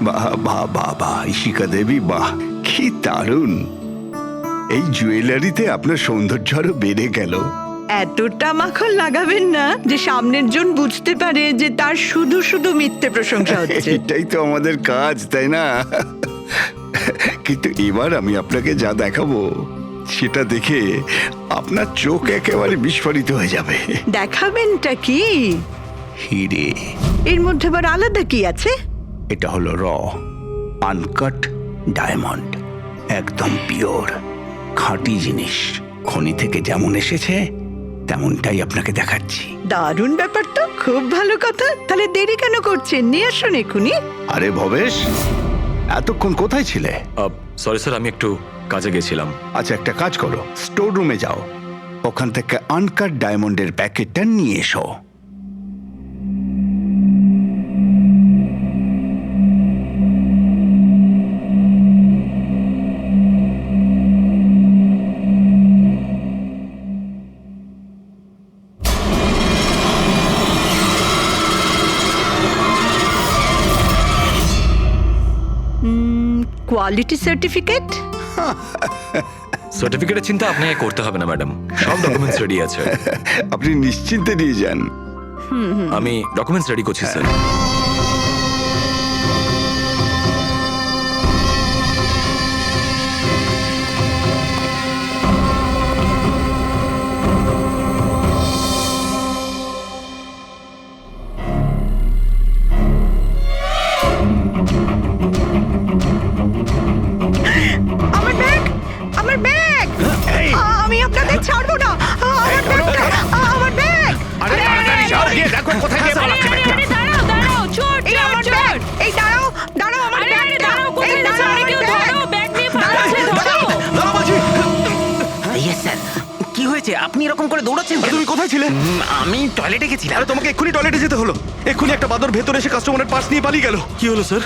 বাহ বাহ বাহ বাহ, ইশিকা দেবী, বাহ কি দারুণ! এই জুয়েলারিতে আপনার সৌন্দর্য আরো বেড়ে গেল। এতটা মাখন লাগাবেন না যে সামনের জন বুঝতে পারে যে তার শুধু শুধু মিথ্যে প্রশংসা হচ্ছে। এটাই তো আমাদের কাজ, তাই না? কিন্তু এবার আমি আপনাকে যা দেখাবো সেটা দেখে আপনার চোখ একেবারে বিস্ফোরিত হয়ে যাবে। দেখাবেনটা কি? হিরে। এর মধ্যে আবার আলাদা কি আছে? এটা হলো আনকাট ডায়মন্ড, একদম পিওর খাঁটি জিনিস। খনি থেকে যেমন এসেছে তেমনটাই আপনাকে দেখাচ্ছি। দারুণ ব্যাপার তো, খুব ভালো কথা। তাহলে দেরি কেন করছেন? নিয়ে আসুন এক্ষুনি। আরে ভবেশ, এতক্ষণ কোথায় ছিলে? সরি স্যার, আমি একটু কাজে গেছিলাম। আচ্ছা, একটা কাজ করো, স্টোর রুমে যাও, ওখান থেকে আনকাট ডায়মন্ডের প্যাকেটটা নিয়ে এসো। Quality certificate? সার্টিফিকেটের চিন্তা আপনাকে করতে হবে না ম্যাডাম, সব ডকুমেন্টস রেডি আছে। আপনি নিশ্চিন্তে নিয়ে যান। আমি ডকুমেন্টস রেডি করছি স্যার। আমার ব্যাগ, আমার ব্যাগ! আমি আপনাদের ছাড়বো না। আমার ব্যাগটা, আমার ব্যাগ! আরে তাড়াতাড়ি যাও, গিয়ে দেখো কোথায় গিয়ে পালাচ্ছে ব্যাগটা। দাঁড়াও, চোর, এই আমার ব্যাগ! এই দাঁড়াও, দাঁড়াও আমার ব্যাগটা! এই দাঁড়াও আমার ব্যাগ! ব্যাগ নিয়ে পালাচ্ছে, ধরো। Yes sir. কি হয়েছে? আপনি এরকম করে দৌড়াচ্ছেন কেন? তুমি কোথায় ছিলে? আমি টয়লেটে গেছিলাম। আরে তোমাকে এক্ষুনি টয়লেটে যেতে হলো। এক্ষুনি একটা বাদর ভেতরে এসে কাস্টমারের পার্স নিয়ে পালিয়ে গেল। কি হলো স্যার?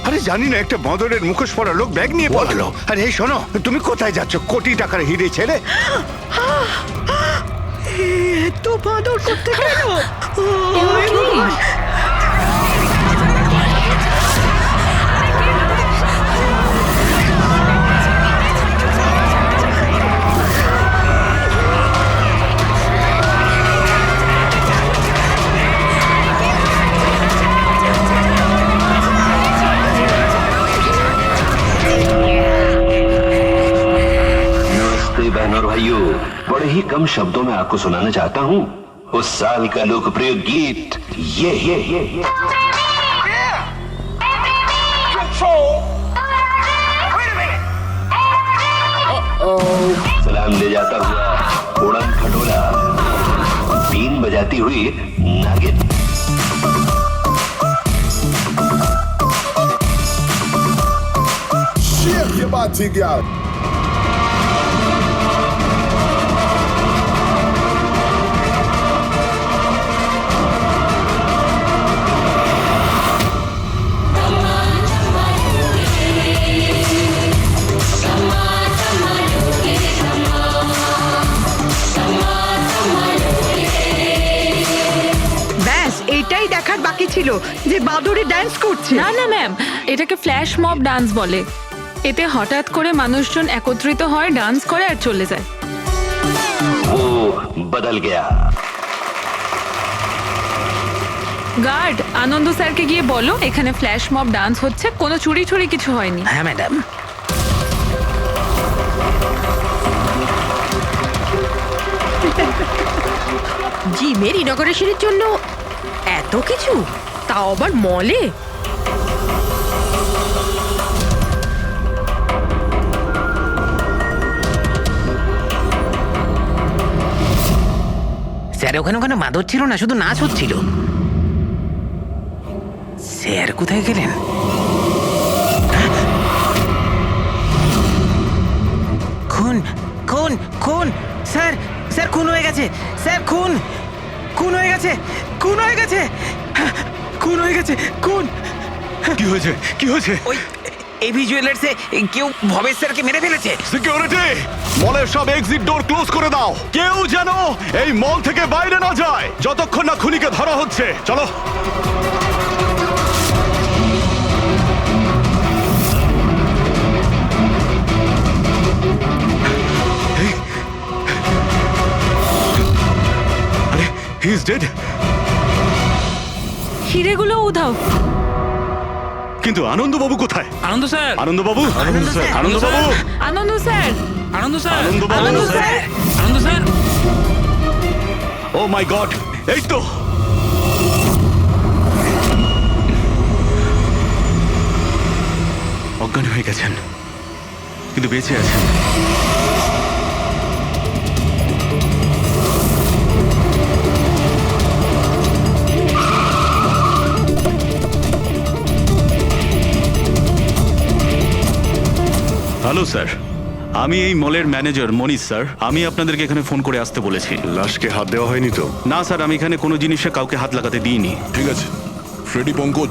আরে জানি না, একটা বদরের মুখোশ পরা লোক ব্যাগ নিয়ে পালালো। আরে এই শোনো, তুমি কোথায় যাচ্ছ? কোটি টাকার হিরে ছেড়ে। এত বাদর করতে গেল? नमस्ते बहन और भाइयों, बड़े ही कम शब्दों में आपको सुनाना चाहता हूँ उस साल का लोकप्रिय गीत ये। सलाम ले जाता हुआ उड़न खटोला, बीन बजाती हुई नागिन। Shake your body, girl. ব্যাস, এইটাই দেখার বাকি ছিল যে বাদরে ডান্স করছে। না না ম্যাম, এটাকে ফ্ল্যাশ মব ডান্স বলে। এতে হঠাৎ করে মানুষজন একত্রিত হয়, ডান্স করে আর চলে যায়। वो बदल गया। গার্ড, আনন্দ স্যারকে গিয়ে বলো এখানে ফ্ল্যাশ মব ডান্স হচ্ছে, কোনো চুরি ছুরি কিছু হয়নি। হ্যাঁ ম্যাডাম। জিমের ইনগরেশনের জন্য এত কিছু, তাও আবার মলে। স্যার ওখানে ওখানে মাদর ছিল না, শুধু নাচ হচ্ছিল। স্যার কোথায় গেলেন? খুন খুন খুন! স্যার স্যার খুন হয়ে গেছে! স্যার খুন খুন হয়ে গেছে! খুন হয়ে গেছে! খুন হয়ে গেছে! খুন! কি হয়েছে? কি হয়েছে? ওই এভি জুয়েলার্সে কেউ ভবেশ স্যারকে মেরে ফেলেছে। সিকিউরিটি, মলের সব এক্সিট ডোর ক্লোজ করে দাও। কেউ যেন এই মল থেকে বাইরে না যায় যতক্ষণ না খুনিকে ধরা হচ্ছে। চলো। ডেড। হিরেগুলো উধাও। কিন্তু আনন্দবাবু কোথায়? আনন্দ স্যার, আনন্দবাবু, আনন্দ স্যার, আনন্দবাবু, আনন্দ স্যার, আনন্দ স্যার, আনন্দবাবু। আনন্দ স্যার, আনন্দ স্যার। ও মাই গড, এই তো। অজ্ঞান হয়ে গেছেন, কিন্তু বেঁচে আছেন। হ্যালো স্যার, আমি এই মলের ম্যানেজার মনীষ স্যার। আমি আপনাদেরকে এখানে ফোন করে আসতে বলেছি। লাশকে হাত দেওয়া হয়নি তো? না স্যার, আমি এখানে কোনো জিনিসে কাউকে হাত লাগাতে দিইনি। ঠিক আছে ফ্রেডি, পঙ্কজ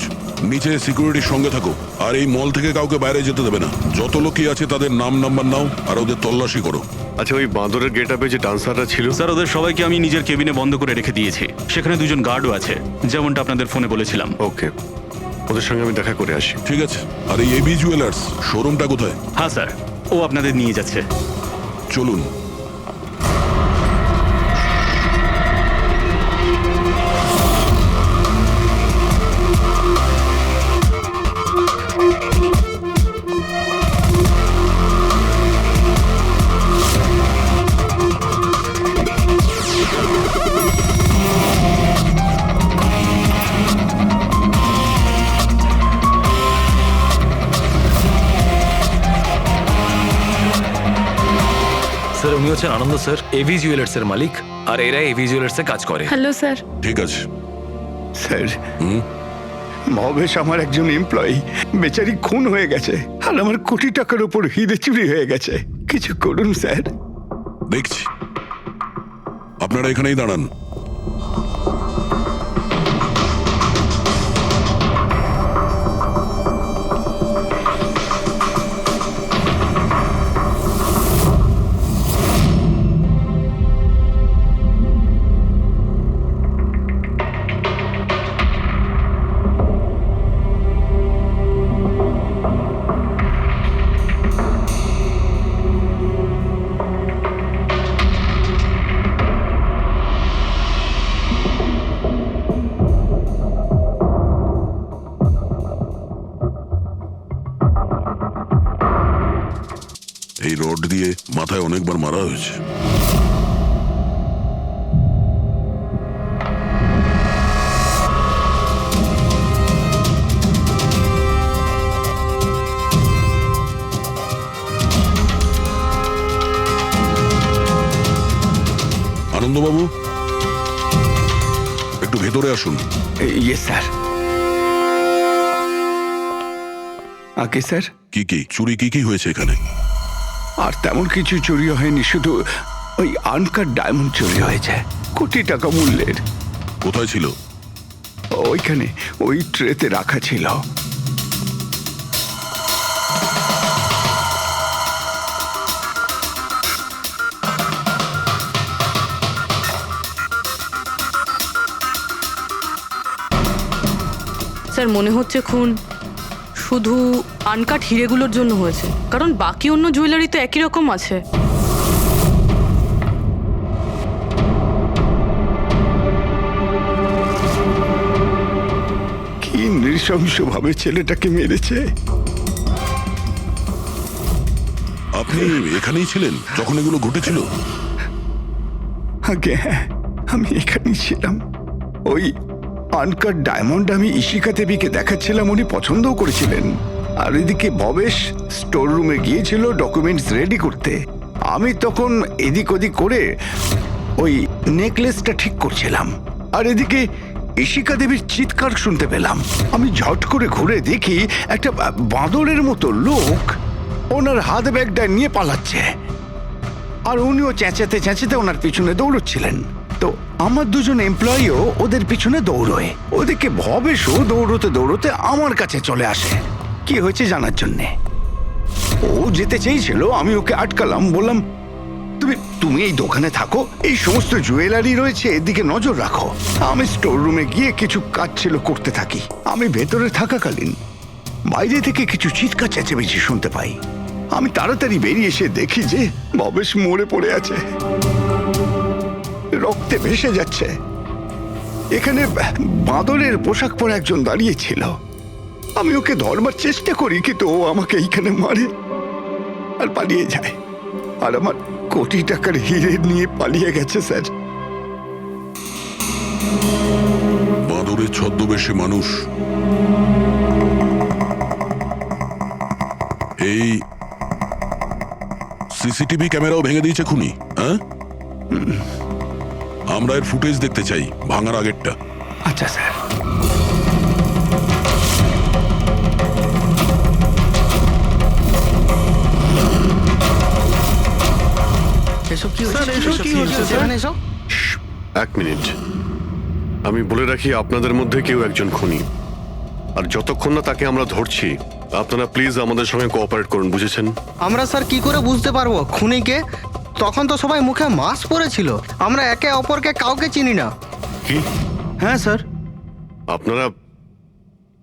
নিচে সিকিউরিটির সঙ্গে থাকো, আর এই মল থেকে কাউকে বাইরে যেতে দেবে না। যত লোকই আছে তাদের নাম নাম্বার নাও আর ওদের তল্লাশি করো। আচ্ছা, ওই বাঁদরের গেট আপে যে ডান্সাররা ছিল? স্যার, ওদের সবাইকে আমি নিজের কেবিনে বন্ধ করে রেখে দিয়েছি। সেখানে দুজন গার্ডও আছে, যেমনটা আপনাদের ফোনে বলেছিলাম। ওকে, ওদের সঙ্গে আমি দেখা করে আসি। ঠিক আছে, আর এই এবি জুয়েলার্স শোরুমটা কোথায়? হ্যাঁ স্যার, ও আপনাদের নিয়ে যাচ্ছে। চলুন। স্যার, উনি হচ্ছেন আনন্দ স্যার, এভি জুয়েলার্স এর মালিক, আর এরা এভি জুয়েলার্স এ কাজ করে। Hello sir. ঠিক আছে। স্যার, মহেশ আমার একজন এমপ্লয়ি, বেচারি খুন হয়ে গেছে, আর আমার কোটি টাকার উপর হিরে চুরি হয়ে গেছে। কিছু করুন স্যার। দেখছি, আপনারা এখানেই দাঁড়ান। এই রড দিয়ে মাথায় অনেকবার মারা হয়েছে। আনন্দবাবু, একটু ভেতরে আসুন। ইয়ে স্যার। আগে স্যার, কি চুরি কি হয়েছে এখানে? আর তেমন কিছু চুরি হয়নি, শুধু ওই আনকাট ডায়মন্ড চুরি হয়েছে, কোটি টাকা মূল্যের। কোথায় ছিল? ওইখানে ওই ট্রেতে রাখা ছিল। স্যার, মনে হচ্ছে খুন শুধু আনকাট হিরেগুলোর জন্য হয়েছে, কারণ বাকি অন্য জুয়েলারি তো একই রকম আছে। কি নৃশংসভাবে ছেলেটাকে মেরেছে। আপনি এখানেই ছিলেন যখন এগুলো ঘটেছিল? আগে হ্যাঁ, আমি এখানেই ছিলাম। ওই আনকাট ডায়মন্ড আমি ইশিকা দেবীকে দেখাচ্ছিলাম, উনি পছন্দও করেছিলেন। আর এদিকে ভবেশ স্টোর রুমে গিয়েছিল ডকুমেন্টস রেডি করতে। আমি তখন এদিক ওদিক করে ওই নেকলেসটা ঠিক করছিলাম, আর এদিকে ইশিকা দেবীর চিৎকার শুনতে পেলাম। আমি ঝট করে ঘুরে দেখি একটা বাঁদরের মতো লোক ওনার হাত ব্যাগটা নিয়ে পালাচ্ছে, আর উনিও চেঁচাতে চেঁচাতে ওনার পিছনে দৌড়চ্ছিলেন। তো আমার দুজন এমপ্লয়িও ওদের পিছনে দৌড়োয়। ওদিকে ভবেশও দৌড়তে দৌড়তে আমার কাছে চলে আসে কি হয়েছে জানার জন্যে। ও যেতে চেয়েছিল, আমি ওকে আটকালাম, বললাম তুমি এই দোকানে থাকো, এই সমস্ত জুয়েলারি রয়েছে, এদিকে নজর রাখো। আমি স্টোর রুমে গিয়ে কিছু কাজ ছিল করতে থাকি। আমি ভেতরে থাকাকালীন বাইরে থেকে কিছু চিৎকার চেঁচামেচি শুনতে পাই। আমি তাড়াতাড়ি বেরিয়ে এসে দেখি যে ভবেশ মরে পড়ে আছে, রক্তে ভেসে যাচ্ছে। এখানে বাঁদরের পোশাক পরা একজন দাঁড়িয়ে ছিল। আমি ওকে ধরবার চেষ্টা করি, কিন্তু ও আমাকে এইখানে মারে আর পালিয়ে যায়। আর আমার কোটি টাকার হিরে নিয়ে পালিয়ে গেছে স্যার। বাঁদরের ছদ্মবেশে মানুষ এই সিসিটিভি ক্যামেরাও ভেঙে দিয়েছে খুনি, হ্যাঁ? আমরা এর ফুটেজ দেখতে চাই, ভাঙার আগেরটা। আচ্ছা স্যার। এসব কি হচ্ছে? এক মিনিট, আমি বলে রাখি আপনাদের মধ্যে কেউ একজন খুনি, আর যতক্ষণ না তাকে আমরা ধরছি আপনারা প্লিজ আমাদের সঙ্গে কোঅপারেট করুন, বুঝেছেন? আমরা স্যার কি করে বুঝতে পারবো খুনিকে? তখন তো সবাই মুখে মাস্ক পরেছিল, আমরা একে অপরকে কাউকে চিনি না। কি? হ্যাঁ স্যার। আপনারা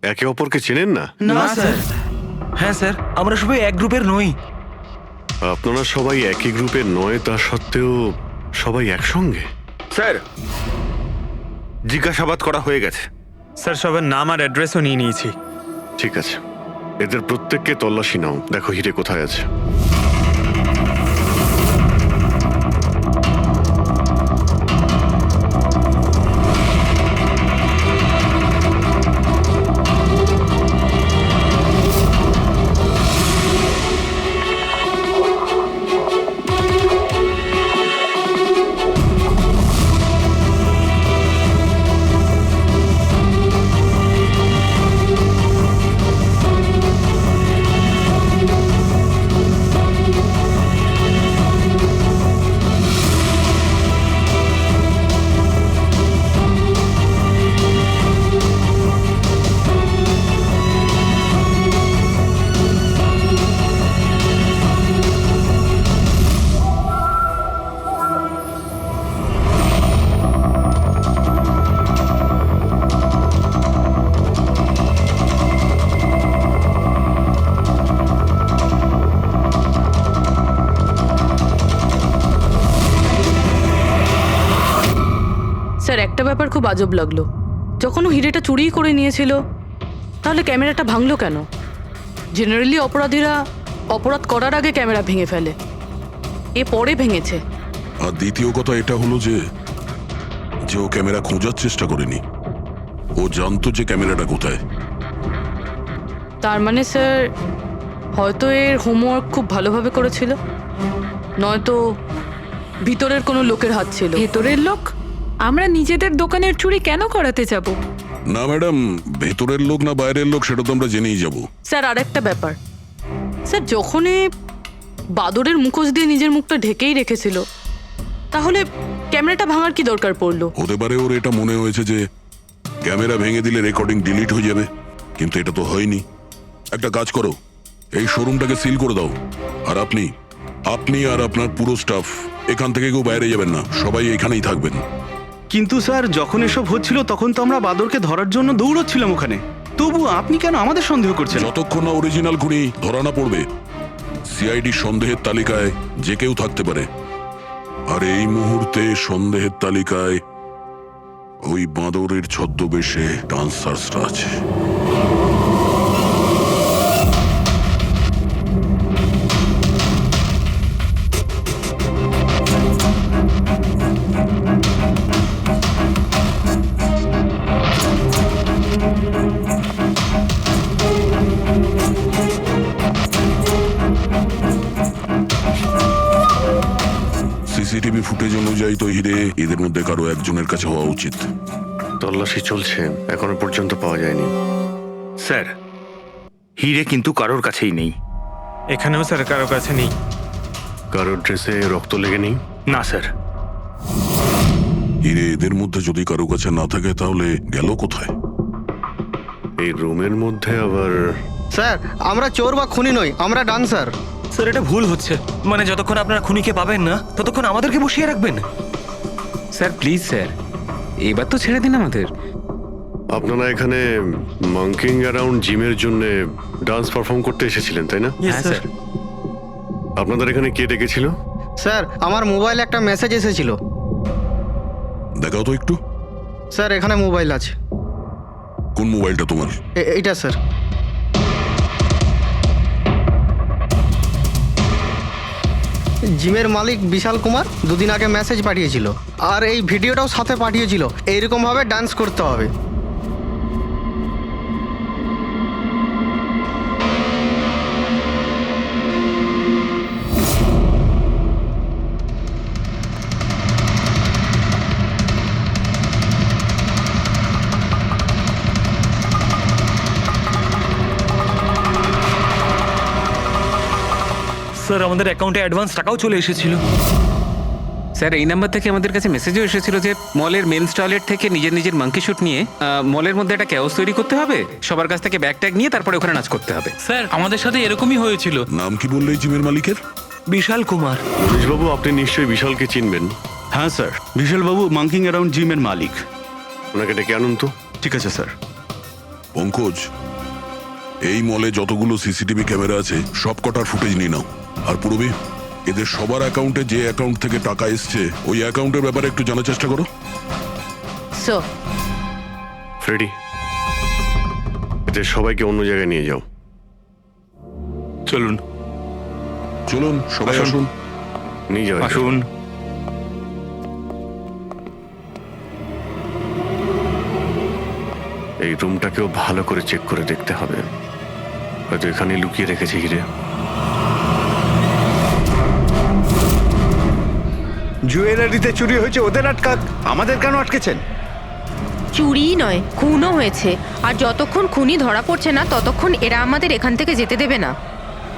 একে অপরকে চেনেন না? না স্যার। হ্যাঁ স্যার, আমরা সবাই এক গ্রুপের নই। আপনারা সবাই একই গ্রুপের নয়, তা সত্ত্বেও সবাই একসঙ্গে? স্যার, জিজ্ঞাসাবাদ করা হয়ে গেছে। স্যার, সবার নাম আর অ্যাড্রেসও নিয়ে নিয়েছি। ঠিক আছে, এদের প্রত্যেককে তল্লাশি নাও, দেখো হিরে কোথায় আছে। স্যার, একটা ব্যাপার খুব আজব লাগলো। যখন ও হিরেটা চুরি করে নিয়েছিল, তাহলে ক্যামেরাটা ভাঙলো কেন? জেনারেলি অপরাধীরা অপরাধ করার আগে ক্যামেরা ভেঙে ফেলে, এ পরে ভেঙেছে। আর দ্বিতীয় কথা এটা হলো যে ও ক্যামেরা খোঁজার চেষ্টা করেনি, ও জানতো যে ক্যামেরাটা কোথায়। তার মানে স্যার, হয়তো এর হোমওয়ার্ক খুব ভালোভাবে করেছিল, নয়তো ভিতরের কোনো লোকের হাত ছিল। ভেতরের লোক? আমরা নিজেদের দোকানের চুরি কেন করাতে যাব? না ম্যাডাম, ভেতরের লোক না বাইরের লোক সেটা তো আমরা জেনেই যাব। স্যার, আরেকটা ব্যাপার, স্যার যখনই বাদরের মুখোশ দিয়ে নিজের মুখটা ঢেকেই রেখেছিল, তাহলে ক্যামেরাটা ভাঙার কি দরকার পড়লো? হতে পারে ওর এটা মনে হয়েছে যে ক্যামেরা ভেঙে দিলে রেকর্ডিং ডিলিট হয়ে যাবে, কিন্তু এটা তো হয়নি। একটা কাজ করো, এই শোরুমটাকে সিল করে দাও, আর আপনি আর আপনার পুরো স্টাফ এখান থেকে কেউ বাইরে যাবেন না, সবাই এখানেই থাকবেন। কিন্তু স্যার, যখন এসব হচ্ছিল তখন তো আমরা বাদরকে ধরার জন্য দৌড়চ্ছিলাম ওখানে। তবু আপনি কেন আমাদের সন্দেহ করছেন? যতক্ষণ না অরিজিনাল খুনি ধরা না পড়বে, সিআইডি সন্দেহের তালিকায় যে কেউ থাকতে পারে। আর এই মুহূর্তে সন্দেহের তালিকায় ওই বাঁদরের ছদ্মবেশে ডান্সার্সরা আছে। সিসিটিভি ফুটেজ অনুযায়ী তো হিরে এদের মধ্যে কারো একজনের কাছে হওয়া উচিত। তল্লাশি চলছে, এখনো পর্যন্ত পাওয়া যায়নি। স্যার, হিরে কিন্তু কারোর কাছেই নেই। এখানেও স্যার কারো কাছে নেই। কারোর ড্রেসে রক্ত লেগে নেই? না স্যার। হিরে এদের মধ্যে যদি কারো কাছে না থাকে তাহলে গেল কোথায়? এই রুমের মধ্যে আবার? স্যার, আমরা চোর বা খুনি নই, আমরা ডান্সার। স্যার, এটা ভুল হচ্ছে। মানে যতক্ষণ আপনারা খুনিকে পাবেন না ততক্ষণ আমাদেরকে বসিয়ে রাখবেন। স্যার প্লিজ স্যার, এবার তো ছেড়ে দিন আমাদের। আপনারা এখানে মাঙ্কিং অ্যারাউন্ড জিমের জন্য ডান্স পারফর্ম করতে এসেছিলেন, তাই না? হ্যাঁ স্যার। আপনাদের এখানে কে ডেকেছিল? স্যার, আমার মোবাইলে একটা মেসেজ এসেছিল। দেখাও তো একটু। স্যার এখানে মোবাইল আছে। কোন মোবাইলটা তোমার? এইটা স্যার। জিমের মালিক বিশাল কুমার দুদিন আগে মেসেজ পাঠিয়েছিল, আর এই ভিডিওটাও সাথে পাঠিয়েছিল। এইরকম ভাবে ডান্স করতে হবে। স্যার আমাদের অ্যাকাউন্টে অ্যাডভান্স টাকাও চলে এসেছিল। স্যার এই নাম্বার থেকে আমাদের কাছে মেসেজও এসেছিল যে মলের মেন্স টয়লেট থেকে নিজের মাঙ্কি শুট নিয়ে মলের মধ্যে একটা ক্যাওস তৈরি করতে হবে, সবার কাছ থেকে ব্যাগ ট্যাগ নিয়ে তারপরে ওখানে নাচ করতে হবে। স্যার আমাদের সাথে এরকমই হয়েছিল। নাম কি বললে এই জিমের মালিকের? বিশাল কুমার। মনীষবাবু, আপনি নিশ্চয়ই বিশালকে চিনবেন। হ্যাঁ স্যার, বিশালবাবু মাঙ্কিং অ্যারাউন্ড জিমের মালিক। ওনাকে ডেকে আনুন তো। ঠিক আছে স্যার। পঙ্কজ, এই মলে যতগুলো সিসিটিভি ক্যামেরা আছে সব কটার ফুটেজ নিয়ে নাও। আর পূর্বে এদের সবার অ্যাকাউন্টে যে অ্যাকাউন্ট থেকে টাকা এসছে ওই অ্যাকাউন্টের ব্যাপারে একটু জানার চেষ্টা করো। স্যার, ফ্রেডি, এদের সবাইকে অন্য জায়গায় নিয়ে যাও। চলুন চলুন সবাই আসুন। নিয়ে যাও। আসুন। এই রুমটাকেও ভালো করে চেক করে দেখতে হবে, হয়তো এখানে লুকিয়ে রেখেছে হিরে। জুয়েলারিতে চুরি হয়েছে, ওদের আটকাক, আমাদের কেন আটকেছেন? চুরি নয়, খুনও হয়েছে। আর যতক্ষণ খুনি ধরা পড়ছে না ততক্ষণ এরা আমাদের এখান থেকে যেতে দেবে না।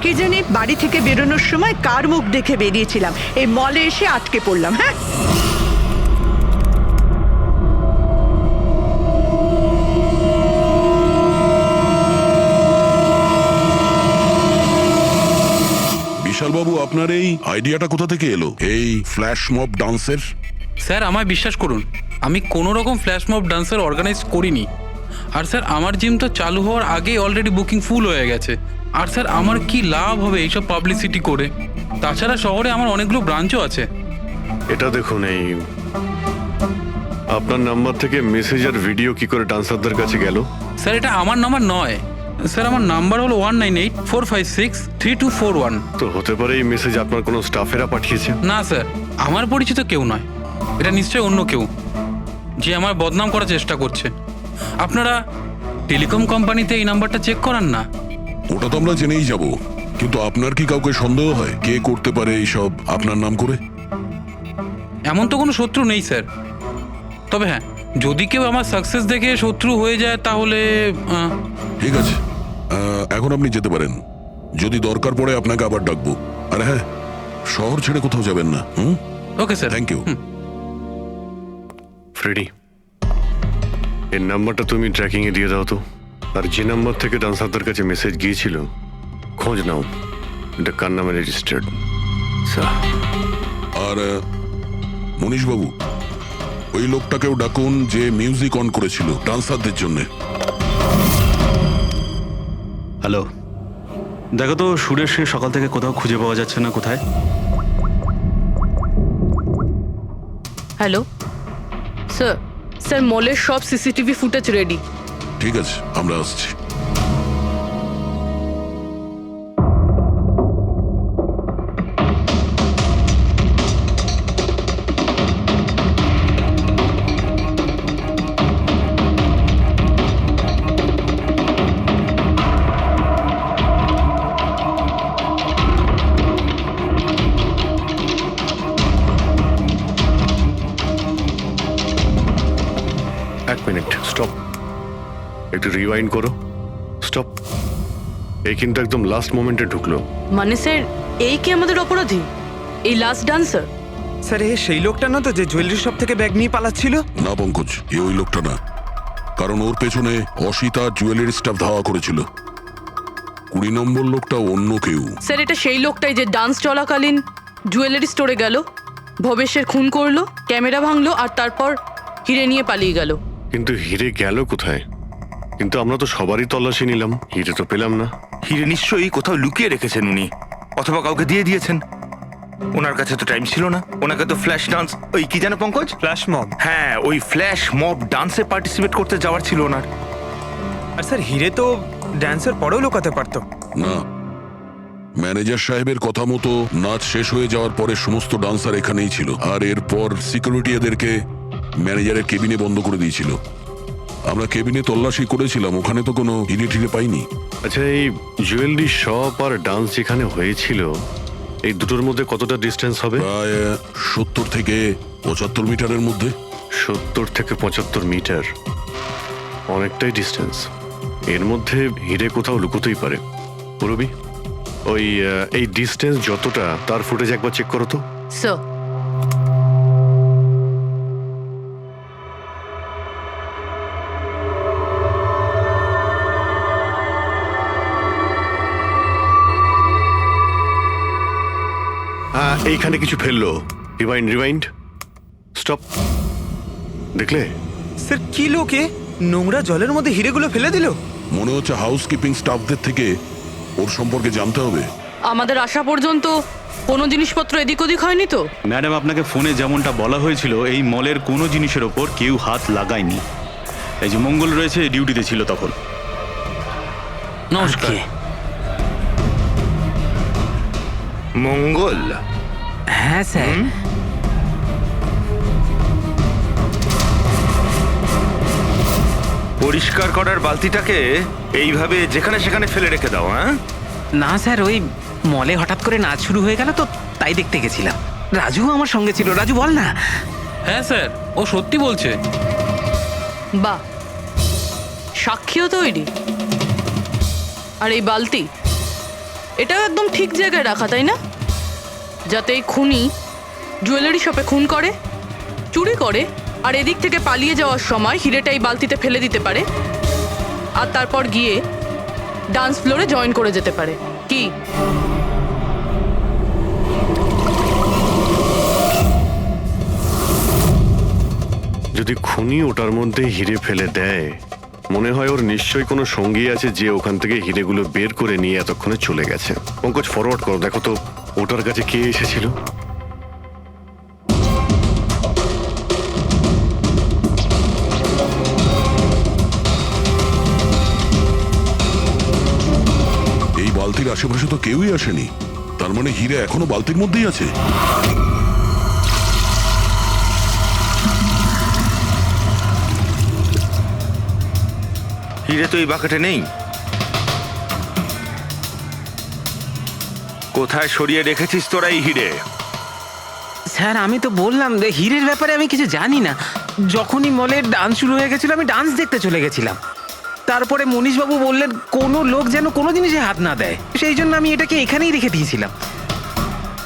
কে জানে বাড়ি থেকে বেরোনোর সময় কার মুখ দেখে বেরিয়েছিলাম, এই মলে এসে আটকে পড়লাম। হ্যাঁ, বিশালবাবু, আপনার এই আইডিয়াটা কোথা থেকে এলো, এই ফ্ল্যাশ মব ডান্সের? স্যার আমায় বিশ্বাস করুন, আমি কোনো রকম ফ্ল্যাশ মব ডান্সার অর্গানাইজ করিনি। আর স্যার আমার জিম তো চালু হওয়ার আগেই অলরেডি বুকিং ফুল হয়ে গেছে। আর স্যার আমার কি লাভ হবে এইসব পাবলিসিটি করে? তাছাড়া শহরে আমার অনেকগুলো ব্রাঞ্চও আছে। এটা দেখুন, এই আপনার নাম্বার থেকে মেসেজ আর ভিডিও কি করে ডান্সারদের কাছে গেল? স্যার এটা আমার নাম্বার নয়, স্যার আমার নাম্বার হলো 1984563241। তো হতে পারে এই মেসেজ আপনার কোনো স্টাফেরা পাঠিয়েছে। না স্যার, আমার পরিচিত কেউ নয়, এটা নিশ্চয়ই অন্য কেউ যে আমার বদনাম করার চেষ্টা করছে। আপনারা টেলিকম কোম্পানিতে এই নাম্বারটা চেক করান না। ওটা তো আমরা জেনেই যাব, কিন্তু আপনার কি কাউকে সন্দেহ হয় কে করতে পারে এইসব আপনার নাম করে? এমন তো কোনো শত্রু নেই স্যার, তবে হ্যাঁ, যদি কেউ আমার সাকসেস দেখে শত্রু হয়ে যায় তাহলে ঠিক আছে, এখন আপনি যেতে পারেন। যদি দরকার পড়ে আপনাকে আবার ডাকবো। আর হ্যাঁ, শহর ছেড়ে কোথাও যাবেন না। Okay sir. Thank you. Freddie, এর নাম্বারটা তুমি ট্র্যাকিং এ দিয়ে দাও তো। আর যে নাম্বার থেকে ডান্সারদের কাছে মেসেজ গিয়েছিল খোঁজ নাও, এটা কার নামে রেজিস্টার্ড। আর মনীষবাবু, ওই লোকটাকেও ডাকুন যে মিউজিক অন করেছিল ডান্সারদের জন্য। হ্যালো, দেখো তো সুরেশকে সকাল থেকে কোথাও খুঁজে পাওয়া যাচ্ছে না। কোথায়? হ্যালো স্যার, স্যার মলের সব সিসিটিভি ফুটেজ রেডি। ঠিক আছে, আমরা আসছি। এক মিনিট, স্টপ, একটু রিওয়াইন্ড করো। স্টপ। এই কিন্তু একদম লাস্ট মোমেন্টে ঢুকলো। মানে স্যার, এই কি আমাদের অপরাধী, এই লাস্ট ডান্সার? স্যার এ সেই লোকটা না তো যে জুয়েলারি শপ থেকে ব্যাগ নিয়ে পালাচ্ছিল? না পঙ্কজ, এ ওই লোকটা না, কারণ ওর পেছনে অসিতা জুয়েলারি স্টাফ ধাওয়া করেছিল। 20 নম্বর লোকটা অন্য কেউ। স্যার এটা সেই লোকটাই যে ডান্স চলাকালীন জুয়েলারি স্টোরে গেল, ভবেশের খুন করলো, ক্যামেরা ভাঙলো আর তারপর হিরে নিয়ে পালিয়ে গেল। কিন্তু হিরে গেল কোথায়? কিন্তু আমরা তো সবারই তল্লাশি নিলাম, হিরে তো পেলাম না। হিরে নিশ্চয়ই কোথাও লুকিয়ে রেখেছেন উনি, অথবা কাউকে দিয়ে দিয়েছেন। ওনার কাছে তো টাইম ছিল না, ওনাকে তো ফ্ল্যাশ ডান্স, ওই কি জানো পঙ্কজ, ফ্ল্যাশ মব। হ্যাঁ ওই ফ্ল্যাশ মব ডান্সে পার্টিসিপেট করতে যাওয়ার ছিল ওনার। আর স্যার হিরে তো ড্যান্সের পরেও লুকাতে পারতো। না, ম্যানেজার সাহেবের কথা মতো নাচ শেষ হয়ে যাওয়ার পরে সমস্ত ডান্সার এখানেই ছিল, আর এরপর সিকিউরিটি এদেরকে ম্যানেজারের কেবিনে বন্ধ করে দিয়েছিল। আমরা কেবিনে তল্লাশি করেছিলাম, ওখানে তো কোনো হিরে টিরে পাইনি। আচ্ছা, এই জুয়েলারি শপ আর ডান্স যেখানে হয়েছিল এই দুটোর মধ্যে কতটা ডিস্টেন্স হবে? প্রায় 70 থেকে 75 মিটারের মধ্যে। 70 থেকে 75 মিটার, অনেকটাই ডিস্টেন্স। এর মধ্যে হিরে কোথাও লুকোতেই পারে। পুরবি, ওই এই ডিস্টেন্স যতটা তার ফুটেজ একবার চেক করো তো। স্যার, এইখানে কিছু ফেললো। Rewind, stop. দেখলে? স্যার কি লোকে নোংরা জলের মধ্যে হিরেগুলো ফেলে দিল? মনে হচ্ছে হাউসকিপিং স্টাফদের থেকে ওর সম্পর্কে জানতে হবে। আমাদের আসা পর্যন্ত কোনো জিনিসপত্র এদিক ওদিক হয়নি তো? ম্যাডাম, আপনাকে ফোনে যেমনটা বলা হয়েছিল এই মলের কোনো জিনিসের ওপর কেউ হাত লাগায়নি। এই যে মঙ্গল রয়েছে, ডিউটিতে ছিল তখন। নমস্কার। মঙ্গল? হ্যাঁ স্যার। পরিষ্কার করার বালতিটাকে এইভাবে যেখানে সেখানে ফেলে রেখে দাও। হ্যাঁ না স্যার, ওই মলে হঠাৎ করে নাচ শুরু হয়ে গেল তো তাই দেখতে গেছিলাম। রাজু আমার সঙ্গে ছিল। রাজু বল না। হ্যাঁ স্যার, ও সত্যি বলছে। বাহ, সাক্ষীও তৈরি। আর এই বালতি, এটাও একদম ঠিক জায়গায় রাখা, তাই না? যাতে এই খুনি জুয়েলারি শপে খুন করে, চুরি করে, আর এদিক থেকে পালিয়ে যাওয়ার সময় হিরেটা এই বালতিতে ফেলে দিতে পারে, আর তারপর গিয়ে ডান্স ফ্লোরে জয়েন করে যেতে পারে। কি? যদি খুনি ওটার মধ্যে হিরে ফেলে দেয়, মনে হয় ওর নিশ্চয়ই কোনো সঙ্গী আছে যে ওখান থেকে হিরেগুলো বের করে নিয়ে এতক্ষণে চলে গেছে। পঙ্কজ, ফরওয়ার্ড করো, দেখো তো ওটার কাছে কে এসেছিল। এই বালতির আশেপাশে তো কেউই আসেনি, তার মানে হিরে এখনো বালতির মধ্যেই আছে। হিরে তো এই বাকেটে নেই। কোথায় সরিয়ে রেখেছিস তোরা এই হিরে? স্যার, আমি তো বললাম যে হিরের ব্যাপারে আমি কিছু জানি না। যখনই মলের ডান্স শুরু হয়ে গেছিল আমি ডান্স দেখতে চলে গেছিলাম। তারপরে মনীশবাবু বললেন কোনো লোক যেন কোনো জিনিসে হাত না দেয়, সেই জন্য আমি এটাকে এখানেই রেখে দিয়েছিলাম।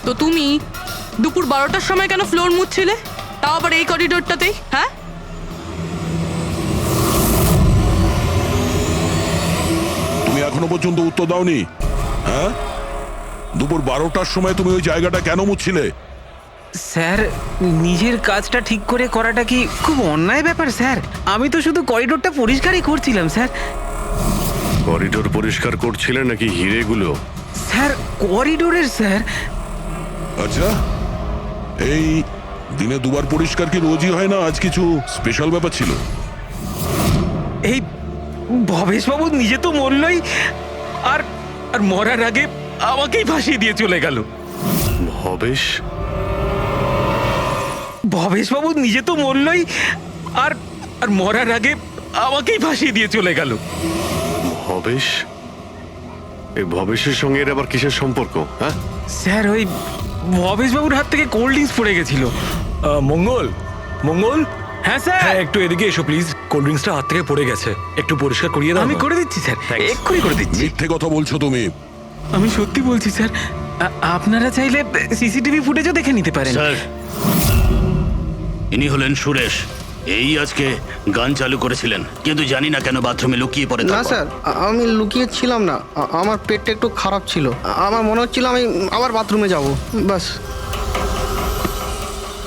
তো তুমি দুপুর 12টার সময় কেন ফ্লোর মুছছিলে, তাও আবার এই করিডোরটাতেই? হ্যাঁ, তুমি এখনো পর্যন্ত উত্তর দাওনি। হ্যাঁ, দুপুর 12টার সময় তুমি ওই জায়গাটা কেন মুছছিলে? স্যার, নিজের কাজটা ঠিক করে করাটা কি খুব অন্যায় ব্যাপার স্যার? আমি তো শুধু করিডোরটা পরিষ্কারই করছিলাম স্যার। করিডোর পরিষ্কার করছিলেন নাকি হিরেগুলো? স্যার, করিডোরের স্যার। আচ্ছা, এই দিনে দুবার পরিষ্কার কি রোজই হয় না? আজ কিছু স্পেশাল ব্যাপার ছিল? এই ভবেশবাবু নিজে তো মরলই, আর আর মরার আগে আমাকেই ফাঁসিয়ে দিয়ে চলে গেল। ভবেশবাবু নিজে তো মরলই, আর আর মরার আগে আমাকেই ফাঁসিয়ে দিয়ে চলে গেল। ভবেশ? এই ভবেশের সঙ্গে এর আবার কিসের সম্পর্ক? হ্যাঁ স্যার, ওই ভবেশবাবুর হাত থেকে কোল্ড ড্রিঙ্কস পড়ে গেছিল। মঙ্গল, মঙ্গল। হ্যাঁ স্যার। হ্যাঁ, একটু এদিকে এসো প্লিজ। কোল্ড ড্রিঙ্কসটা হাত থেকে পড়ে গেছে, একটু পরিষ্কার করিয়ে দাও। আমি করে দিচ্ছি স্যার, এক্ষুনি করে দিচ্ছি। মিথ্যে কথা বলছো তুমি। আমি সত্যি বলছি স্যার। আপনারা চাইলে সিসিটিভি ফুটেজও দেখে নিতে পারেন। স্যার, ইনি হলেন সুরেশ। এই আজকে গান চালু করেছিলেন, কিন্তু জানি না কেন বাথরুমে লুকিয়ে পড়ে। না স্যার, আমি লুকিয়ে ছিলাম না। আমার পেটটা একটু খারাপ ছিল, আমার মনে হচ্ছিল আমি আবার বাথরুমে যাব, বাস।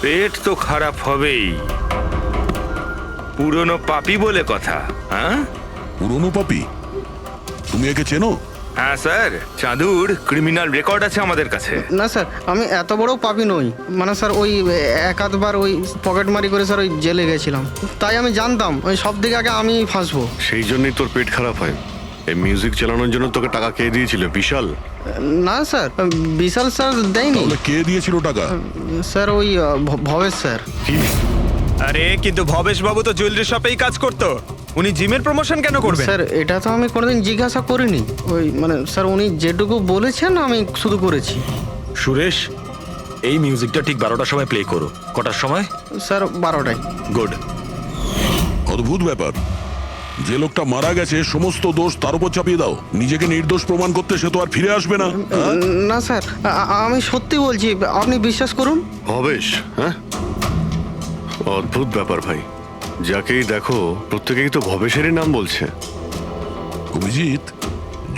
পেট তো খারাপ হবেই, পুরনো পাপি বলে কথা। হ্যাঁ, পুরনো পাপি? তুমি একে চেনো? হ্যাঁ স্যার, চাঁদুর ক্রিমিনাল রেকর্ড আছে আমাদের কাছে। না স্যার, আমি এত বড় পাপি নই। মানে স্যার ওই এক আধবার ওই পকেটমারি করে স্যার ওই জেলে গেছিলাম, তাই আমি জানতাম ওই সব দিকে আগে আমি ফাঁসবো। সেই জন্যই তোর পেট খারাপ হয়। এই মিউজিক চালানোর জন্য তোকে টাকা কে দিয়েছিল? বিশাল? না স্যার, বিশাল স্যার দেয়নি। তাহলে কে দিয়েছিল টাকা? স্যার ওই ভবেশ স্যার। কি? আরে কিন্তু ভবেশ বাবু তো জুয়েলারি শপেই কাজ করতো, উনি জিমের প্রমোশন কেন করবেন? স্যার এটা তো আমি কোনোদিন জিজ্ঞাসা করিনি। ওই মানে স্যার উনি যেটুকু বলেছেন আমি শুধু করেছি। সুরেশ, এই মিউজিকটা ঠিক 12টার সময় প্লে করো। কটার সময়? স্যার 12টায়। গুড। অদ্ভুত ব্যাপার, যে লোকটা মারা গেছে সমস্ত দোষ তার উপর চাপিয়ে দাও। নিজেকে নির্দোষ প্রমাণ করতে সে তো আর ফিরে আসবে না। না স্যার, আমি সত্যি বলছি, আপনি বিশ্বাস করুন। ভবেশ? হ্যাঁ, অদ্ভুত ব্যাপার ভাই। যাকেই দেখো প্রত্যেকেই তো ভবেশেরই নাম বলছে। অভিজিৎ,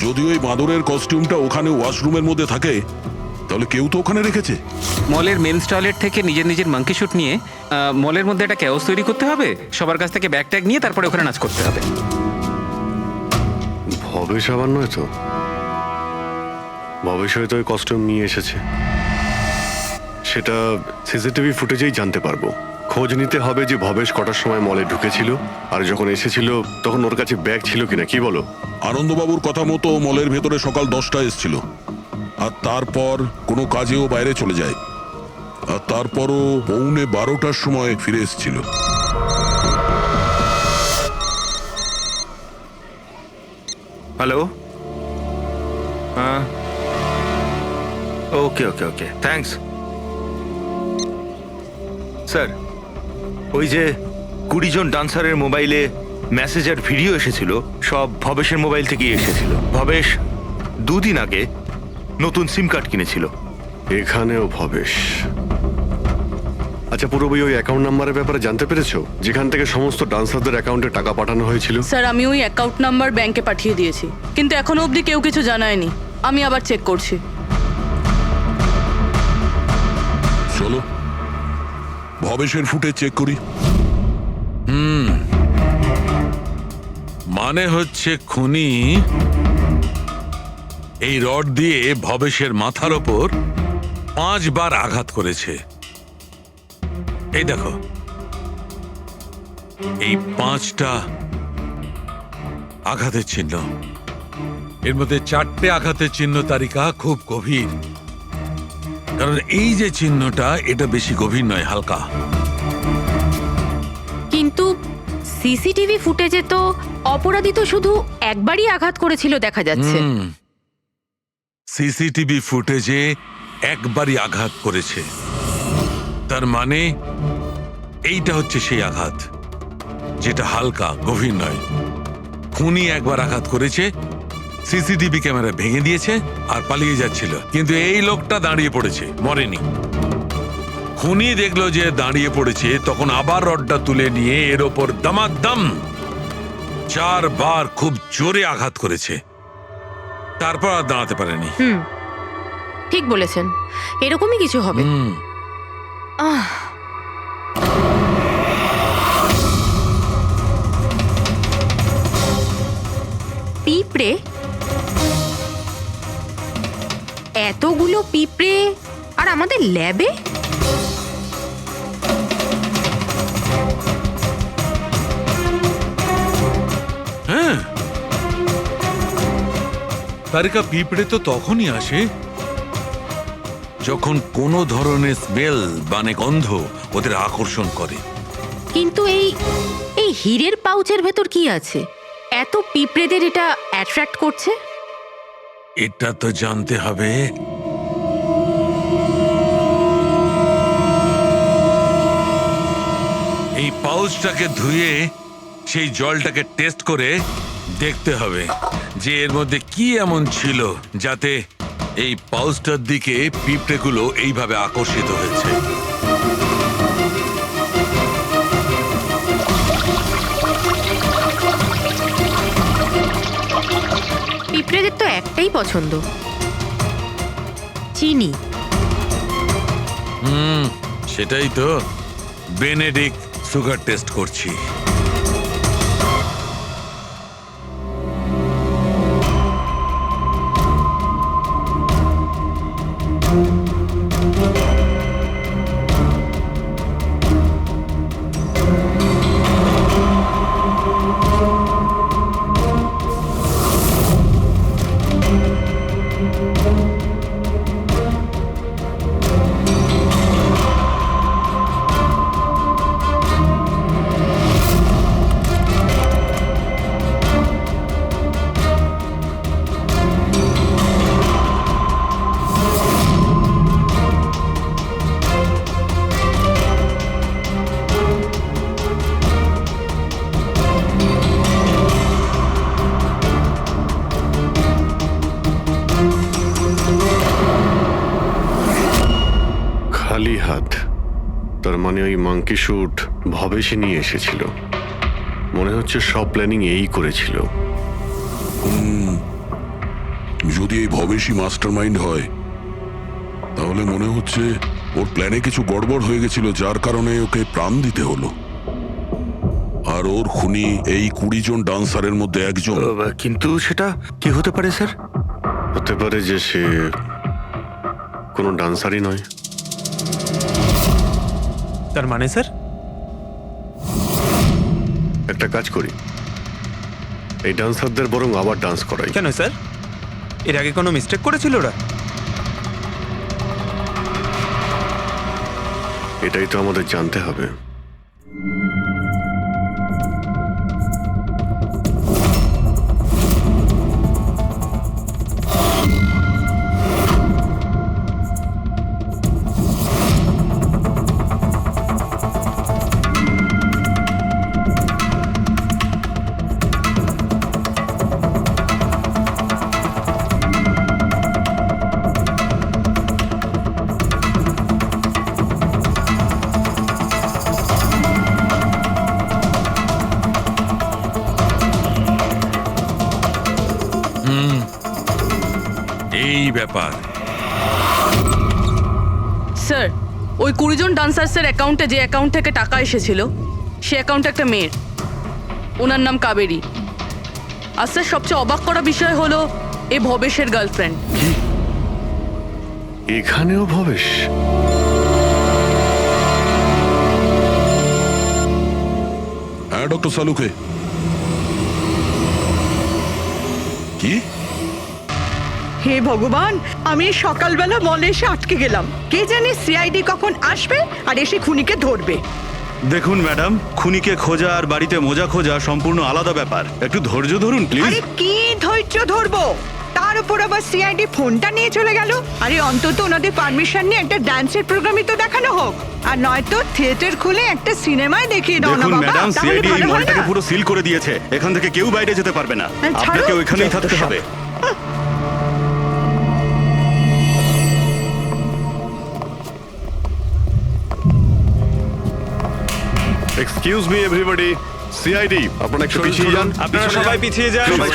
যদি ওই মাদুরের কস্টিউমটা ওখানে ওয়াশরুমের মধ্যে থাকে তাহলে কেউ তো ওখানে রেখেছে। মলের মেন্স টয়লেট থেকে নিজের মাঙ্কি শুট নিয়ে মলের মধ্যে একটা ক্যাওস তৈরি করতে হবে, সবার কাছ থেকে ব্যাগ ট্যাগ নিয়ে তারপরে ওখানে নাচ করতে হবে। ভবেশ আবার নয় তো? ভবেশ হয়তো ওই কস্টিউম নিয়ে এসেছে, সেটা সিসিটিভি ফুটেজেই জানতে পারবো। খোঁজ নিতে হবে যে ভবেশ কটার সময় মলে ঢুকেছিল, আর যখন এসেছিল তখন ওর কাছে ব্যাগ ছিল কিনা। কি বলো? আনন্দবাবুর কথা মতো মলের ভেতরে সকাল 10টায় এসেছিল, আর তারপর কোনো কাজেও বাইরে চলে যায়, আর তারপরও 11:15টার সময় ফিরে এসেছিল। হ্যালো, হ্যাঁ, ওকে ওকে ওকে, থ্যাঙ্কস স্যার। ওই যে 20 জন ডান্সারের মোবাইলে মেসেজ আর ভিডিও এসেছিল, সব ভবেশের মোবাইল থেকেই এসেছিল। ভবেশ 2 দিন আগে নতুন সিম কার্ড কিনেছিল। এখানেও ভবেশ? আচ্ছা, পুরোপুরি ওই অ্যাকাউন্ট নাম্বারের ব্যাপারে জানতে পেরেছো, যেখান থেকে সমস্ত ডান্সারদের অ্যাকাউন্টে টাকা পাঠানো হয়েছিল? স্যার আমি ওই অ্যাকাউন্ট নাম্বার ব্যাংকে পাঠিয়ে দিয়েছি, কিন্তু এখনো অবধি কেউ কিছু জানায়নি। আমি আবার চেক করছি। চলো ভবেশের ফুটেজ চেক করি। মানে হচ্ছে খুনি এই রড দিয়ে ভবেশের মাথার ওপর 5 বার আঘাত করেছে। এই দেখো, এই 5টা আঘাতের চিহ্ন, এর মধ্যে 4টে আঘাতের চিহ্ন তালিকা খুব গভীর, কারণ এই যে চিহ্নটা এটা বেশি গভীর নয়, হালকা। কিন্তু সিসিটিভি ফুটেজে তো অপরাধী তো শুধু একবারই আঘাত করেছিল দেখা যাচ্ছে। সিসিটিভি ফুটেজে একবারই আঘাত করেছে, তার মানে এইটা হচ্ছে সেই আঘাত যেটা হালকা, গভীর নয়। খুনি একবার আঘাত করেছে, সিসিটিভি ক্যামেরা ভেঙে দিয়েছে আর পালিয়ে যাচ্ছিল, কিন্তু এই লোকটা দাঁড়িয়ে পড়েছে, মরেনি। খুনি দেখলো যে দাঁড়িয়ে পড়েছে, তখন আবার রডটা তুলে নিয়ে এর ওপর দামাদাম 4 বার খুব জোরে আঘাত করেছে, তারপর আর দাঁড়াতে পারেনি। ঠিক বলেছেন, এরকমই কিছু হবে। পিঁপড়ে, এতগুলো পিঁপড়ে আর আমাদের ল্যাবে? হ্যাঁ, তারিকা, পিঁপড়ে তো তখনই আসে যখন কোনো ধরনের স্মেল মানে গন্ধ ওদের আকর্ষণ করে। কিন্তু এই হীরের পাউচের ভেতর কি আছে এত পিঁপড়েদের এটা অ্যাট্রাক্ট করছে? এটা তো জানতে হবে। এই পাউচটাকে ধুয়ে সেই জলটাকে টেস্ট করে দেখতে হবে যে এর মধ্যে কি এমন ছিল যাতে এই পাউচটার দিকে পিঁপড়েগুলো এইভাবে আকর্ষিত হয়েছে। পিঁপড়েদের তো একটাই পছন্দ, চিনি। সেটাই তো বেনেডিক্ট সুগার টেস্ট করছি। হাত, তার মানে ওই মাঙ্কি শুট ভবেশে নিয়ে এসেছিল। মনে হচ্ছে সব প্ল্যানিং এই করেছিল। যদি এই ভবেশই মাস্টার মাইন্ড হয় তাহলে মনে হচ্ছে ওর প্ল্যানে কিছু গড়বড় হয়ে গেছিল, যার কারণে ওকে প্রাণ দিতে হলো। আর ওর খুনি এই 20 জন ডান্সারের মধ্যে একজন। কিন্তু সেটা কি হতে পারে স্যার? হতে পারে যে সে কোনো ডান্সারই নয়। তার মানে স্যার? একটা কাজ করি, এই ডান্সারদের বরং আবার ডান্স করাই। কেন স্যার, এর আগে কোনো মিস্টেক করেছিল ওরা? এটাই তো আমাদের জানতে হবে। এই ব্যাপার। স্যার, ওই 20 জন ডান্সার্সের অ্যাকাউন্টে যে অ্যাকাউন্ট থেকে টাকা এসেছিল সে অ্যাকাউন্টে একটা মেয়ের, ওনার নাম কাবেরী। আর স্যার, সবচেয়ে অবাক করা বিষয় হলো এ ভবেশের গার্লফ্রেন্ড। এখানেও ভবেশ? হ্যাঁ ডক্টর সালুকে। কি? হে ভগবান, আমি সকালবেলা মলে এসে আটকে গেলাম। কে জানে সিআইডি কখন আসবে আর এসে খুনিকে ধরবে। দেখুন ম্যাডাম, খুনিকে খোঁজা আর বাড়িতে মোজা খোঁজা সম্পূর্ণ আলাদা ব্যাপার। একটু ধৈর্য ধরুন প্লিজ। আরে কি ধৈর্য ধরবো, তার উপর আবার সিআইডি ফোনটা নিয়ে চলে গেল। আরে অন্তত ওনাদের পারমিশন নিয়ে একটা ডান্সের প্রোগ্রামই তো দেখানো হোক, আর নয়তো থিয়েটার খুলে একটা সিনেমায় দেখিয়ে দাও না দেখুন বাবা, ম্যাডাম, তাহলে সিআইডি এই ভালো হয় মলটাকে না? পুরো সিল করে দিয়েছে। এখান থেকে কেউ বাইরে যেতে পারবে না, ছাড়ো। আপনাকে ওইখানেই থাকতে যত সব। হবে। এক্সকিউজ মি এভরিবডি, সিআইডি আপনারা একটু পিছিয়ে যান। আপনারা সবাই পিছিয়ে যান। সবাই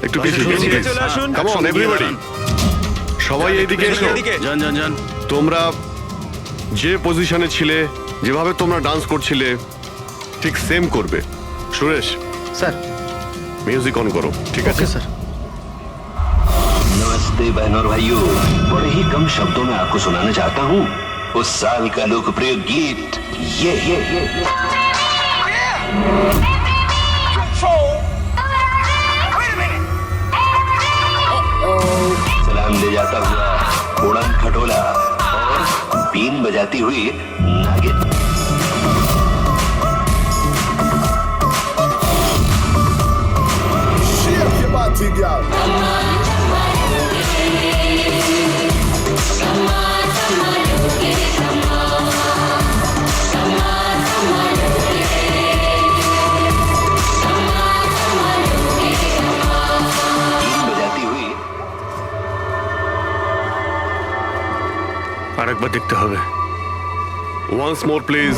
একটু পিছিয়ে যান। এদিকে চলে আসুন। কাম অন এভরিবডি, সবাই এইদিকে এসো। যান যান যান। তোমরা যে পজিশনে ছিলে, যেভাবে তোমরা ডান্স করছিলে ঠিক সেম করবে। সুরেশ স্যার, মিউজিক অন করো। ঠিক আছে স্যার। नमस्ते बहनों और भाइयों, बड़े ही कम शब्दों में आपको सुनाना चाहता हूँ उस साल का लोकप्रिय गीत ये सलाम ले जाता हुआ उड़न खटोला और बीन बजाती हुई नागिन। Shake your body, girl. আরেকবার দেখতে হবে। Once more please.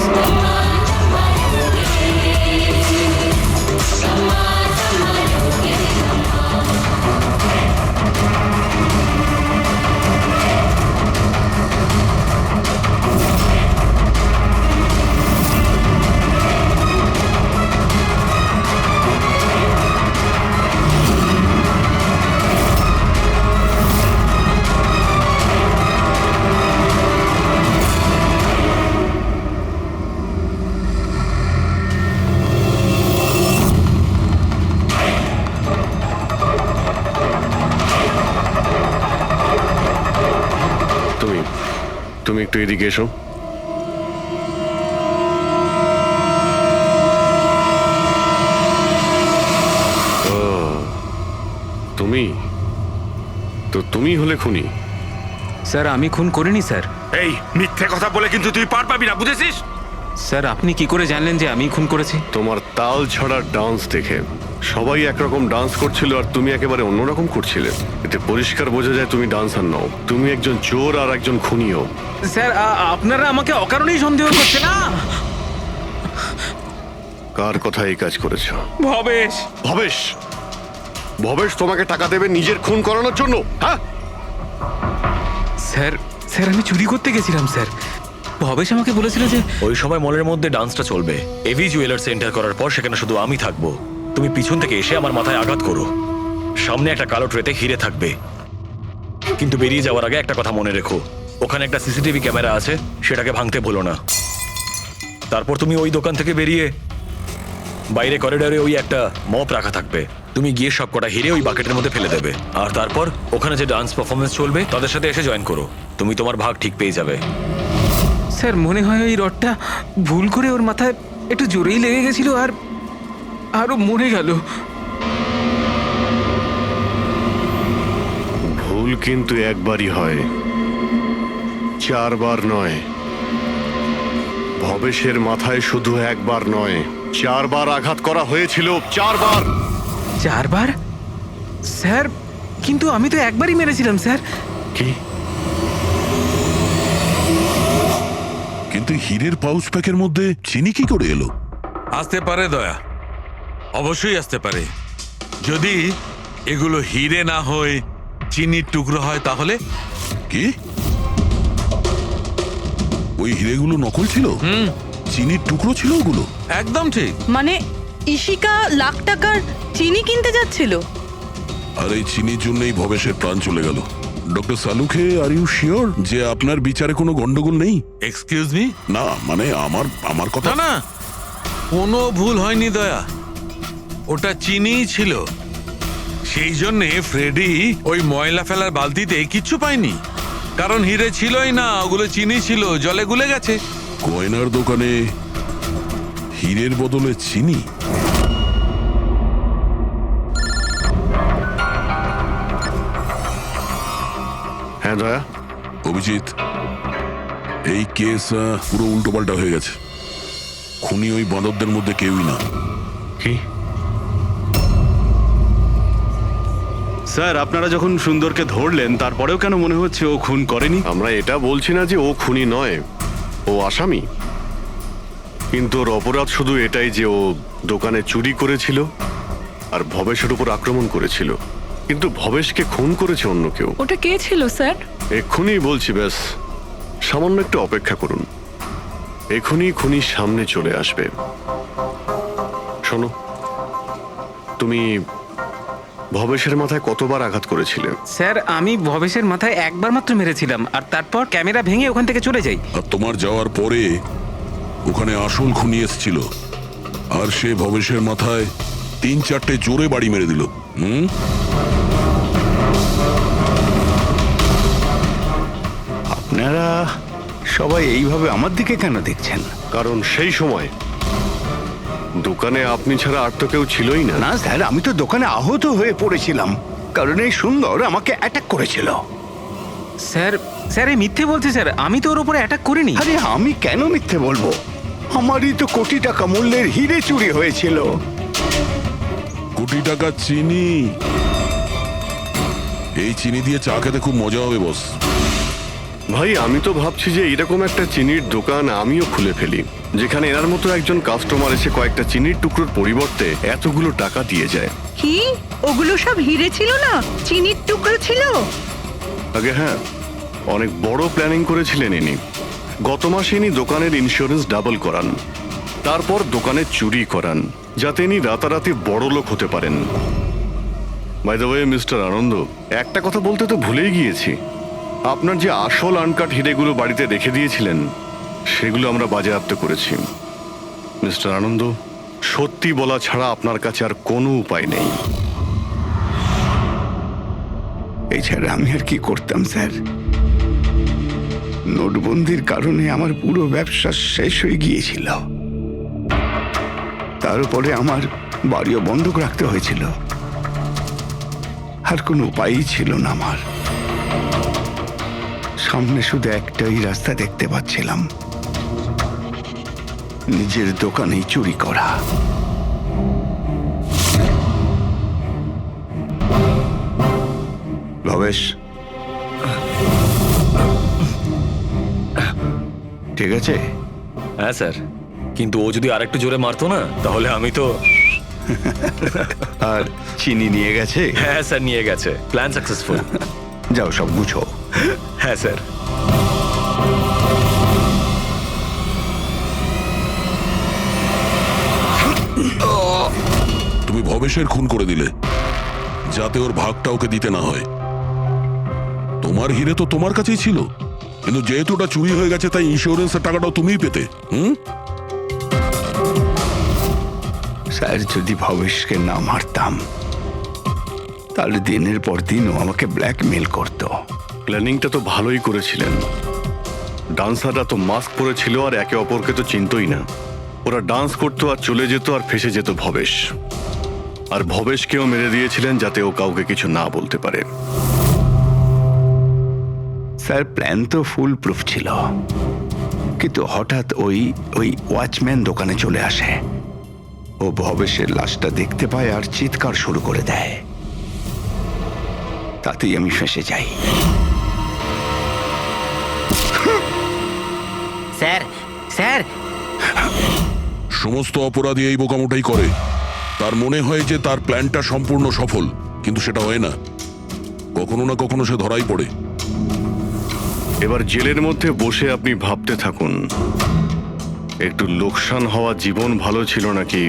তুমি একটু এদিকে এসো। তুমি তো তুমি হলে খুনি? স্যার, আমি খুন করিনি স্যার। এই মিথ্যে কথা বলে কিন্তু তুই পার পাবি না, বুঝেছিস? স্যার, আপনি কি করে জানলেন যে আমি খুন করেছি? তোমার তাল ছড়া ডান্স দেখে সবাই একরকম ডান্স করছিল আর তুমি একেবারে অন্যরকম করছিলে। এতে পরিষ্কার বোঝা যায় তুমি ডান্সার নও, তুমি একজন চোর আর একজন খুনিও। স্যার আপনারা আমাকে অকারণেই সন্দেহ করছে না? কার কথা এই কাজ করেছো? ভবেশ। ভবেশ? ভবেশ তোমাকে টাকা দেবে নিজের খুন করানোর জন্য? হ্যাঁ স্যার, স্যার আমি চুরি করতে গেছিলাম স্যার। ভবেশ আমাকে বলেছিল যে ওই সময় মলের মধ্যে ডান্সটা চলবে। এভি জুয়েলার্স এন্টার করার পর সেখানে শুধু আমি থাকবো। তুমি পিছন থেকে এসে আমার মাথায় আঘাত করো। সামনে একটা কালো ট্রেতে হিরে থাকবে, কিন্তু বেরিয়ে যাওয়ার আগে একটা কথা মনে রেখো, ওখানে একটা সিসিটিভি ক্যামেরা আছে, সেটাকে ভাঙতে ভুলো না। তারপর তুমি ওই দোকান থেকে বেরিয়ে বাইরে করিডোরে ওই একটা মপ রাখা থাকবে, তুমি গিয়ে সব কটা হিরে ওই বাকেটের মধ্যে ফেলে দেবে। আর তারপর ওখানে যে ডান্স পারফরমেন্স চলবে তাদের সাথে এসে জয়েন করো, তুমি তোমার ভাগ ঠিক পেয়ে যাবে। স্যার মনে হয় ওই রডটা ভুল করে ওর মাথায় একটু জোরেই লেগে গেছিল আর আরো মরে গেল। ভুল কিন্তু একবারই হয়, 4 বার নয়। ভবেশের মাথায় শুধু একবার নয়, 4 বার আঘাত করা হয়েছিল। 4 বার। 4 বার? স্যার কিন্তু আমি তো একবারই মেরেছিলাম স্যার। কি? কিন্তু হীরের পাউচ প্যাকের মধ্যে চিনি কি করে এলো? আসতে পারে দয়া, অবশ্যই আসতে পারে। যদি এগুলো হিরে না হয়ে চিনির টুকরো হয় তাহলে? কি? ওই হিরেগুলো নকল ছিল? চিনির টুকরো ছিল ওগুলো? একদম ঠিক। মানে ইশিকা লাখ টাকার চিনি কিনতে যাচ্ছিল? আর এই চিনির জন্যই ভবেশের প্রাণ চলে গেল। Doctor Salunkhe, are you sure যে আপনার বিচারে কোনো গন্ডগোল নেই? Excuse me? না মানে আমার কথা না, কোনো ভুল হয়নি দয়া, ওটা চিনিই ছিল। সেই জন্যে ফ্রেডি ওই ময়লা ফেলার বালতিতে কিচ্ছু পায়নি, কারণ হিরে ছিলই না, ওগুলো চিনি ছিল, জলে গুলে গেছে। গয়নার দোকানে হীরের বদলে চিনি? হ্যাঁ দয়া। অভিজিৎ, এই কেস পুরো উল্টোপাল্টা হয়ে গেছে। খুনি ওই বাঁদরদের মধ্যে কেউই না। কি? স্যার আপনারা যখন সুন্দরকে ধরলেন তারপরেও কেন মনে হচ্ছে ও খুন করেনি? আমরা এটা বলছি না যে ও খুনি নয়, ও আসামি। কিন্তু ওর অপরাধ শুধু এটাই যে ও দোকানে চুরি করেছিল আর ভবেশের উপর আক্রমণ করেছিল। কিন্তু ভবেশকে খুন করেছে অন্য কেউ। ওটা কে ছিল স্যার? এক্ষুনি বলছি, ব্যাস সামান্য একটু অপেক্ষা করুন, এক্ষুনি খুনির সামনে চলে আসবে। শোনো, তুমি ভবেশের মাথায় কতবার আঘাত করেছিলে? স্যার আমি ভবেশের মাথায় একবার মাত্র মেরেছিলাম, আর তারপর ক্যামেরা ভেঙে ওখান থেকে চলে যাই। আর তোমার যাওয়ার পরে ওখানে আসল খুনি এসেছিল, আর সে ভবেশের মাথায় 3-4টে জোরে বাড়ি মেরে দিল। আপনারা সবাই এইভাবে আমার দিকে কেন দেখছেন? কারণ সেই সময় দোকানে আপনি ছাড়া আর তো কেউ ছিলই না। না স্যার, আমি তো দোকানে আহত হয়ে পড়েছিলাম, কারণ এই সুন্দর আমাকে অ্যাটাক করেছিল। স্যার, স্যার এই মিথ্যে বলছে স্যার, আমি তো ওর উপরে অ্যাটাক করিনি। আরে আমি কেন মিথ্যে বলবো? আমারই তো কোটি টাকা মূল্যের হিরে চুরি হয়েছিল। কোটি টাকা চিনি? এই চিনি দিয়ে চা খেতে খুব মজা হবে বস। ভাই আমি তো ভাবছি যে এরকম একটা চিনির দোকান আমিও খুলে ফেলি, যেখানে এনার মতো একজন কাস্টমার এসে কয়েকটা চিনির টুকরোর পরিবর্তে এতগুলো টাকা দিয়ে যায়। কি ওগুলো সব হিরে ছিল না, চিনির টুকরো ছিল? আগে হ্যাঁ, অনেক বড় প্ল্যানিং করেছিলেন ইনি। গত মাসে ইনি দোকানের ইন্স্যুরেন্স ডাবল করান, তারপর দোকানে চুরি করান, যাতে ইনি রাতারাতি বড় লোক হতে পারেন। বাই দ্য ওয়ে মিস্টার আনন্দ, একটা কথা বলতে তো ভুলেই গিয়েছি, আপনার যে আসল আনকাট হিরেগুলো বাড়িতে রেখে দিয়েছিলেন সেগুলো আমরা বাজেয়াপ্ত করেছি। মিস্টার আনন্দ, সত্যি বলা ছাড়া আপনার কাছে আর কোনো উপায় নেই। এছাড়া আমি আর কি করতাম স্যার? নোটবন্দির কারণে আমার পুরো ব্যবসা শেষ হয়ে গিয়েছিল, তার উপরে আমার বাড়িও বন্ধক রাখতে হয়েছিল। আর কোনো উপায়ই ছিল না আমার। সামনে শুধু একটাই রাস্তা দেখতে পাচ্ছিলাম, নিজের দোকানেই চুরি করা। ভবেশ, ঠিক আছে? হ্যাঁ স্যার, কিন্তু ও যদি আরেকটু জোরে মারতো না তাহলে আমি তো। আর চিনি নিয়ে গেছে? হ্যাঁ স্যার, নিয়ে গেছে। Plan successful. যাও সব গুছো। হ্যাঁ স্যার। তুমি ভবেশের খুন করে দিলে যাতে ওর ভাগটা ওকে দিতে না হয়। তোমার হিরে তো তোমার কাছেই ছিল, কিন্তু যেহেতু ওটা চুরি হয়ে গেছে তাই ইন্স্যুরেন্সের টাকাটাও তুমিই পেতে। স্যার, যদি ভবেশকে না মারতাম তাহলে দিনের পর দিন ও আমাকে ব্ল্যাকমেল করতো। প্ল্যানিংটা তো ভালোই করেছিলেন। ডান্সাররা তো মাস্ক পরেছিল আর একে অপরকে তো চিনতই না। ওরা ডান্স করতো আর চলে যেত আর ফেসে যেত ভবেশ। আর ভবেশকেও মেরে দিয়েছিলেন যাতে ও কাউকে কিছু না বলতে পারে। স্যার, প্ল্যান তো ফুল প্রুফ ছিল, কিন্তু হঠাৎ ওই ওয়াচম্যান দোকানে চলে আসে। ও ভবেশের লাশটা দেখতে পায় আর চিৎকার শুরু করে দেয়। তাতেই আমি ফেঁসে যাই। স্যার, স্যার, সমস্ত অপরাধী এই বোকামোটাই করে। তার মনে হয় যে তার প্ল্যানটা সম্পূর্ণ সফল, কিন্তু সেটা হয় না। কখনো না কখনো সে ধরাই পড়ে। এবার জেলের মধ্যে বসে আপনি ভাবতে থাকুন, একটু লোকসান হওয়া জীবন ভালো ছিল নাকি